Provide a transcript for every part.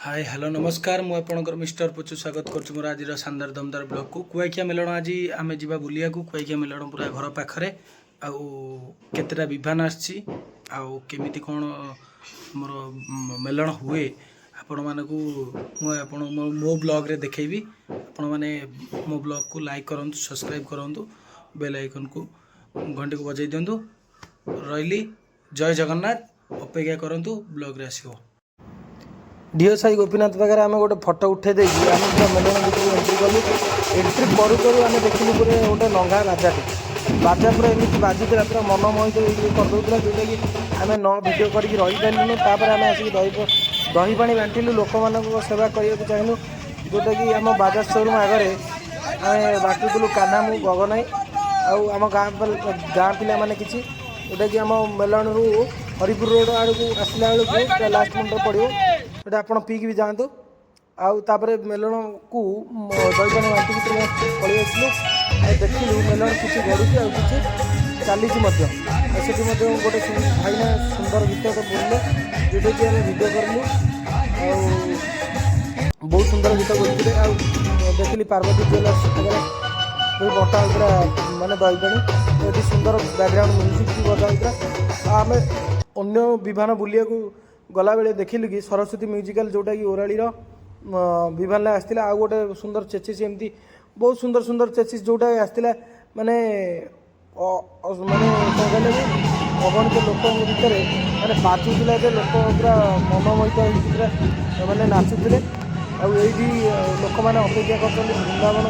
Hi hello नमस्कार मु आपणकर मिस्टर पुचु स्वागत कर मोर आज शानदार दमदार ब्लॉग को कुआखिया मेलन आज आम जा बुलिया कुआखिया मेलन पूरा घर पाखरे आतेटा विभान आसमिति कौन मोर मेलन हुए आपण मानक मो ब्लॉग रे देखी आपण मैंने मो ब्लॉग को लाइक करूँ सब्सक्राइब करूँ बेल आइकन को घंटी को बजाई दिंतु रही जय जगन्नाथ अपेक्षा करूँ ब्लॉग रे आसो डीओ साई गोपीनाथ पाखे आम गोटे फटो उठे देखिए आम पूरा मेलन भितर एंट्री कलु एंट्री करूँ करूँ आम देखिलु पूरे गोटे लंघा बाजाटे बाजा पूरा एमती बाजुला पूरा मनमोहित करदे जोटा कि आम न भिड कर रहीपारूँ तापर आम आसिक दही पानी बांटिलु लोक मान सेवा करने को चाहूँ जोटा कि आम बाजार शोरूम आगे आम बांटुलु कान्हा मु गगनाई आम गाँ पिला माने किसी जोटा कि आम मेलन रू हरिपुर रोड आड़ को आसला बेलू लास्ट मुंड पड़ो गोटे आप पीक भी जातु आउे मेलन को दही बांटिक पलि आसलु देखिलु मेलन किसी घड़ू कि चली से गोटे भाईना सुंदर गीत बोलले जोटा कि आम भिडियो करूँ बहुत सुंदर गीत बोलते देखिली पार्वती ज्वेलर्स बटा होता मानने दही पानी ये सुंदर बैकग्राउंड म्यूजिक भी बजा होता आम अन्य विमान बुलिया गला बेले देखिलु कि सरस्वती म्यूजिकल जोटा कि ओराड़ी विमान आसला आ गोटे सुंदर चेचिस एमती बहुत सुंदर सुंदर चेचिस जोटा आसला माने माने कहले अगणित लोक भितर माने बाजुला लोक पूरा मनमोहित पूरा मैंने नाचुले आईटी लोक मैंने अपेक्षा कर वृंदावन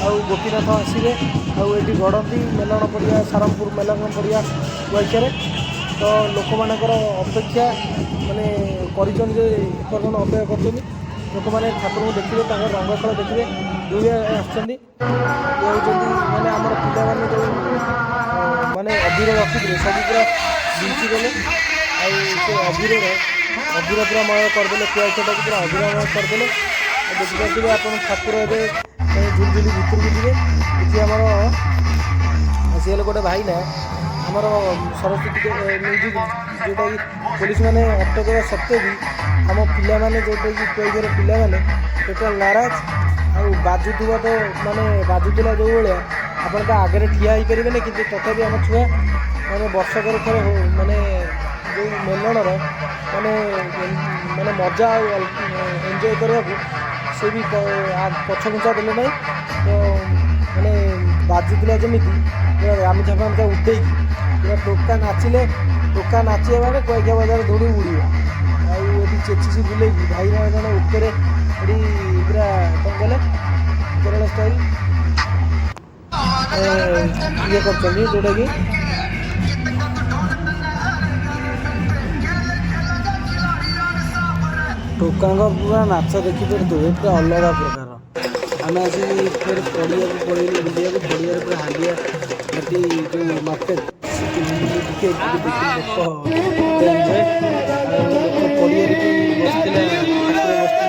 आउ गोपीनाथ आसवे आईटी गढ़ती मेलन पड़िया सारंगपुर मेलन पड़िया कुआखिया तो लोक मानकर अपेक्षा माने करपर्यटन अपेक्षा कर लोक मैंने ठाकुर को देखिए रंग खेल देखिए दुई आसुँच मैंने आम पिला मैंने जो माने अबीर रखी सब पूरा बिंची गले अबीर अबीर पूरा मय करदे कुआखिया पूरा अबीरमय करदे देखिए आप ठाकुर एवं झुलझुली भितर को जी ये आमर सी गोटे भाई ना आमर सरस्वती म्यूजिक जोटा कि पुलिस मैंने अटक सत्वे भी आम पिला माने जोटा कि कुआखियार पिला माने टोटाल नाराज बाजुवा तो माने बाजुला जो भाया आप आगे ठिया हो पारे कि तथापि आम छुआ मैंने वर्षकर थर माने जो मेलणर माने माने मजा एंजय करने से भी पछघुंचा देले ना तो मैंने बाजुला जमी आम झापा उठे पूरा टोका नाचिले टोका नाचे मैंने कुआखिया बाजार दौड़ी उड़िया आदि चेचिस बुले भाई जन उपर पूरा कौन कहले केरल स्टाइल ये कर जोटा कि टोका पूरा नाच देखिए पूरा अलग प्रकार आम आसिक फिर पड़िया पड़े बुलिया पड़िया पूरा हालिया जो मार्केट देखिए लोक एंजय लोक पड़िया बसते ठाकुर बसते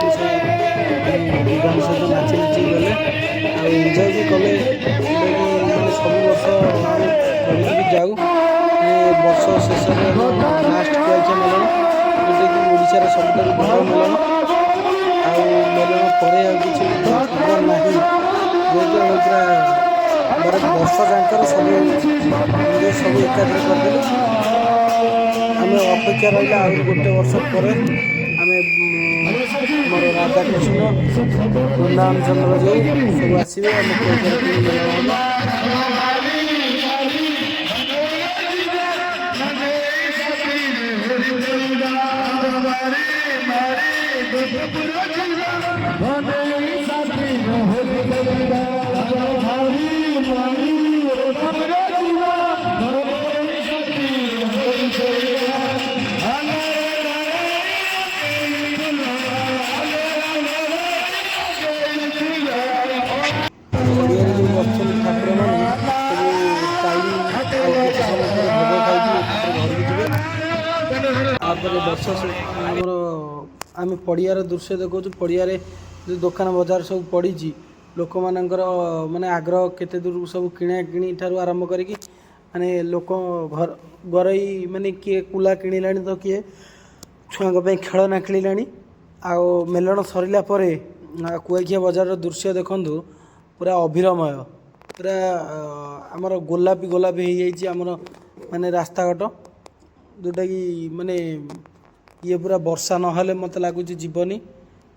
सब गाँ सहित नाची नाची गले एंजय भी कले सब वर्ष भी जाऊ वर्ष शेष लास्ट कुआखिया मेलन जोटा कि ओडिशार सबुठ बड़ मेलन मेलन पर किसी खबर ना जेहेतु पूरा वर्ष जाकर सब सब एकाग्र करदेलु आम अपेक्षा रहा आ गोटे वर्ष पर आम मोर राधा कृष्ण वृंदावन चंद्र जो सब आसवे आम वर्ष आमर आम पड़ियार दृश्य देखो पड़िया जो दुकान बजार सब पड़ी लोक मानकर माने आग्रह केते दूर सब किणा किणी ठारू आरंभ करी माने लोक घर गरई माने किए कुला किणिलाणी तो किए ଛୁଆଙ୍କ ପାଇଁ ଖେଳନା ଖେଳିଲାଣି। ଆଉ ମେଲଣ ସରିଲା ପରେ କୁଆଖିଆ ବଜାରର ଦୃଶ୍ୟ ଦେଖନ୍ତୁ, ପୁରା ଅଭିରମୟ, ପୁରା ଆମର ଗୋଲାପୀ ଗୋଲାପୀ ହେଇଯାଇଛି ଆମର ମାନେ ରାସ୍ତାଘାଟ, ଯେଉଁଟାକି ମାନେ ଇଏ ପୁରା ବର୍ଷା ନହେଲେ ମୋତେ ଲାଗୁଛି ଯିବନି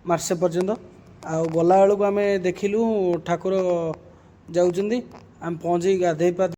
ମାର୍ଚ୍ଚ ପର୍ଯ୍ୟନ୍ତ। ଆଉ ଗଲାବେଳକୁ ଆମେ ଦେଖିଲୁ ଠାକୁର ଯାଉଛନ୍ତି, ଆମେ ପହଞ୍ଚିକି ଗାଧୋଇ